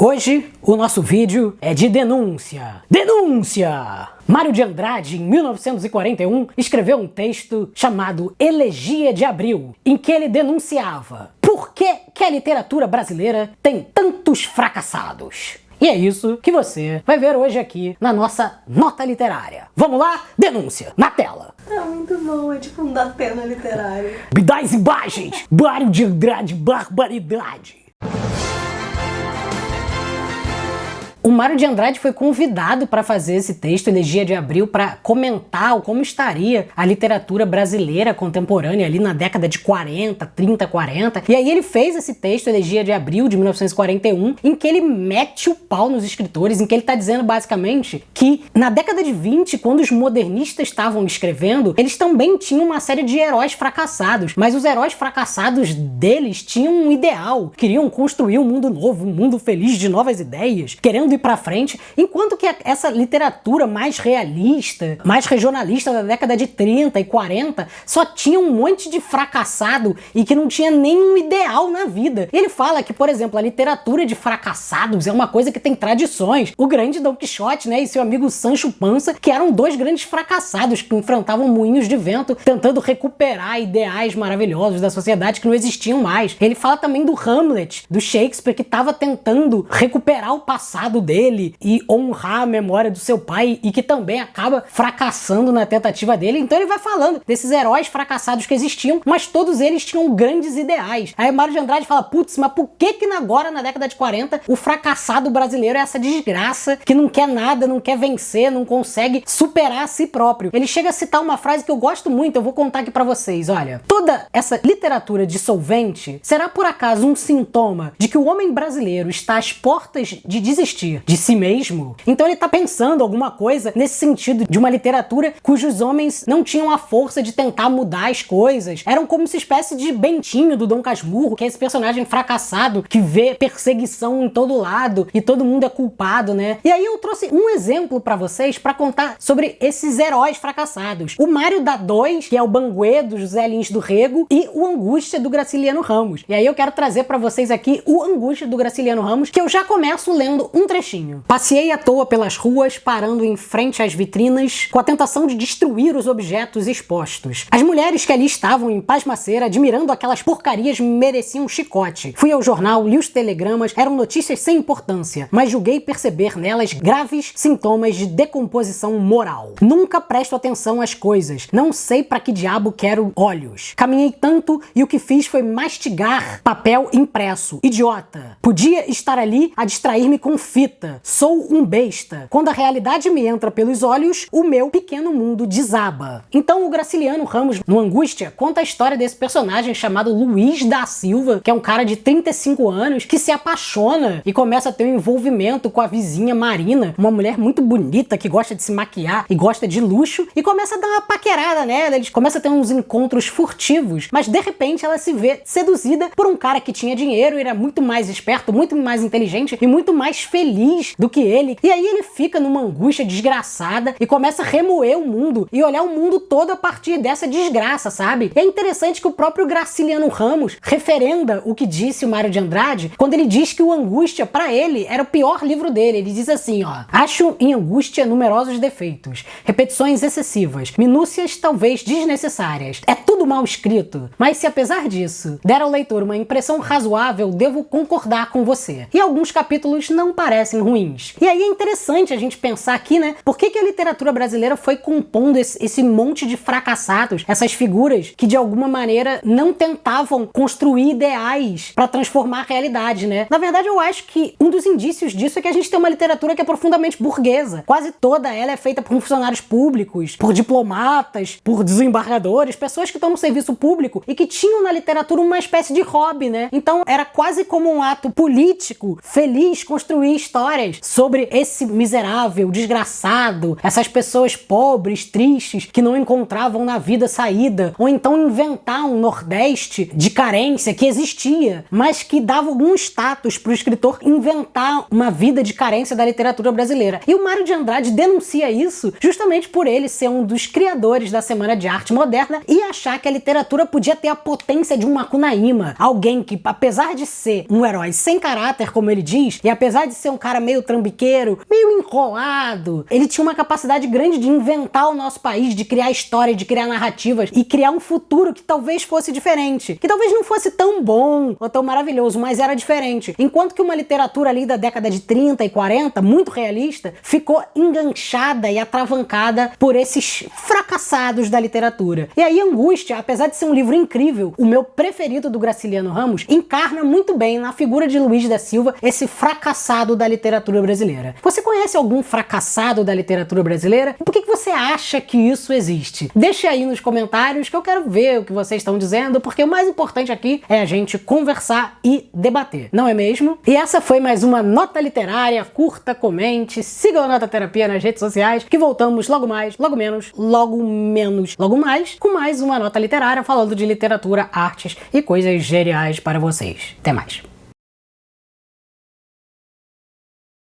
Hoje, o nosso vídeo é de denúncia. Denúncia! Mário de Andrade, em 1941, escreveu um texto chamado Elegia de Abril, em que ele denunciava por que a literatura brasileira tem tantos fracassados. E é isso que você vai ver hoje aqui na nossa nota literária. Vamos lá? Denúncia, na tela. É muito bom, é tipo um Datena literário. Me dá as imagens! Mário de Andrade, barbaridade! O Mário de Andrade foi convidado para fazer esse texto, Elegia de Abril, para comentar como estaria a literatura brasileira contemporânea ali na década de 40, 30, 40. E aí ele fez esse texto, Elegia de Abril, de 1941, em que ele mete o pau nos escritores, em que ele está dizendo basicamente que na década de 20, quando os modernistas estavam escrevendo, eles também tinham uma série de heróis fracassados, mas os heróis fracassados deles tinham um ideal, queriam construir um mundo novo, um mundo feliz de novas ideias, querendo ir pra frente, enquanto que essa literatura mais realista, mais regionalista da década de 30 e 40 só tinha um monte de fracassado e que não tinha nenhum ideal na vida. Ele fala que, por exemplo, a literatura de fracassados é uma coisa que tem tradições. O grande Don Quixote, né, e seu amigo Sancho Panza, que eram dois grandes fracassados que enfrentavam moinhos de vento tentando recuperar ideais maravilhosos da sociedade que não existiam mais. Ele fala também do Hamlet, do Shakespeare, que estava tentando recuperar o passado dele e honrar a memória do seu pai e que também acaba fracassando na tentativa dele. Então ele vai falando desses heróis fracassados que existiam, mas todos eles tinham grandes ideais. Aí Mário de Andrade fala, putz, mas por que agora na década de 40 o fracassado brasileiro é essa desgraça que não quer nada, não quer vencer, não consegue superar a si próprio? Ele chega a citar uma frase que eu gosto muito, eu vou contar aqui pra vocês, olha. Toda essa literatura dissolvente será por acaso um sintoma de que o homem brasileiro está às portas de desistir de si mesmo? Então ele tá pensando alguma coisa nesse sentido de uma literatura cujos homens não tinham a força de tentar mudar as coisas. Eram como essa espécie de Bentinho do Dom Casmurro, que é esse personagem fracassado que vê perseguição em todo lado e todo mundo é culpado, né? E aí eu trouxe um exemplo pra vocês pra contar sobre esses heróis fracassados. O Mário dá dois, que é o Banguê do José Lins do Rego, e o Angústia do Graciliano Ramos. E aí eu quero trazer pra vocês aqui o Angústia do Graciliano Ramos, que eu já começo lendo um trechinho. Passei à toa pelas ruas, parando em frente às vitrinas, com a tentação de destruir os objetos expostos. As mulheres que ali estavam em pasmaceira, admirando aquelas porcarias, mereciam um chicote. Fui ao jornal, li os telegramas, eram notícias sem importância, mas julguei perceber nelas graves sintomas de decomposição moral. Nunca presto atenção às coisas, não sei para que diabo quero olhos. Caminhei tanto e o que fiz foi mastigar papel impresso. Idiota! Podia estar ali a distrair-me com fita. Sou um besta. Quando a realidade me entra pelos olhos, o meu pequeno mundo desaba. Então o Graciliano Ramos, no Angústia, conta a história desse personagem chamado Luiz da Silva, que é um cara de 35 anos, que se apaixona e começa a ter um envolvimento com a vizinha Marina, uma mulher muito bonita que gosta de se maquiar e gosta de luxo, e começa a dar uma paquerada nela, eles começam a ter uns encontros furtivos, mas de repente ela se vê seduzida por um cara que tinha dinheiro, era muito mais esperto, muito mais inteligente e muito mais feliz do que ele, e aí ele fica numa angústia desgraçada e começa a remoer o mundo e olhar o mundo todo a partir dessa desgraça, sabe? E é interessante que o próprio Graciliano Ramos referenda o que disse o Mário de Andrade quando ele diz que o Angústia, pra ele, era o pior livro dele. Ele diz assim, ó: acho em Angústia numerosos defeitos, repetições excessivas, minúcias talvez desnecessárias. É tudo mal escrito, mas se apesar disso der ao leitor uma impressão razoável, devo concordar com você. E alguns capítulos não parecem ruins. E aí é interessante a gente pensar aqui, né, por que a literatura brasileira foi compondo esse monte de fracassados, essas figuras que de alguma maneira não tentavam construir ideais para transformar a realidade, né? Na verdade, eu acho que um dos indícios disso é que a gente tem uma literatura que é profundamente burguesa. Quase toda ela é feita por funcionários públicos, por diplomatas, por desembargadores, pessoas que estão no serviço público e que tinham na literatura uma espécie de hobby, né? Então era quase como um ato político feliz construir histórias sobre esse miserável, desgraçado, essas pessoas pobres, tristes, que não encontravam na vida saída, ou então inventar um Nordeste de carência que existia, mas que dava algum status para o escritor inventar uma vida de carência da literatura brasileira. E o Mário de Andrade denuncia isso justamente por ele ser um dos criadores da Semana de Arte Moderna e achar que a literatura podia ter a potência de um Macunaíma, alguém que, apesar de ser um herói sem caráter, como ele diz, e apesar de ser um cara meio trambiqueiro, meio enrolado, ele tinha uma capacidade grande de inventar o nosso país, de criar história, de criar narrativas e criar um futuro que talvez fosse diferente, que talvez não fosse tão bom ou tão maravilhoso, mas era diferente. Enquanto que uma literatura ali da década de 30 e 40, muito realista, ficou enganchada e atravancada por esses fracassados da literatura. E aí Angústia, apesar de ser um livro incrível, o meu preferido do Graciliano Ramos, encarna muito bem na figura de Luiz da Silva esse fracassado da literatura brasileira. Você conhece algum fracassado da literatura brasileira? E por que você acha que isso existe? Deixe aí nos comentários que eu quero ver o que vocês estão dizendo, porque o mais importante aqui é a gente conversar e debater, não é mesmo? E essa foi mais uma Nota Literária. Curta, comente, siga a Nota Terapia nas redes sociais, que voltamos logo mais, logo menos, logo menos, logo mais, com mais uma Nota Literária falando de literatura, artes e coisas geniais para vocês. Até mais!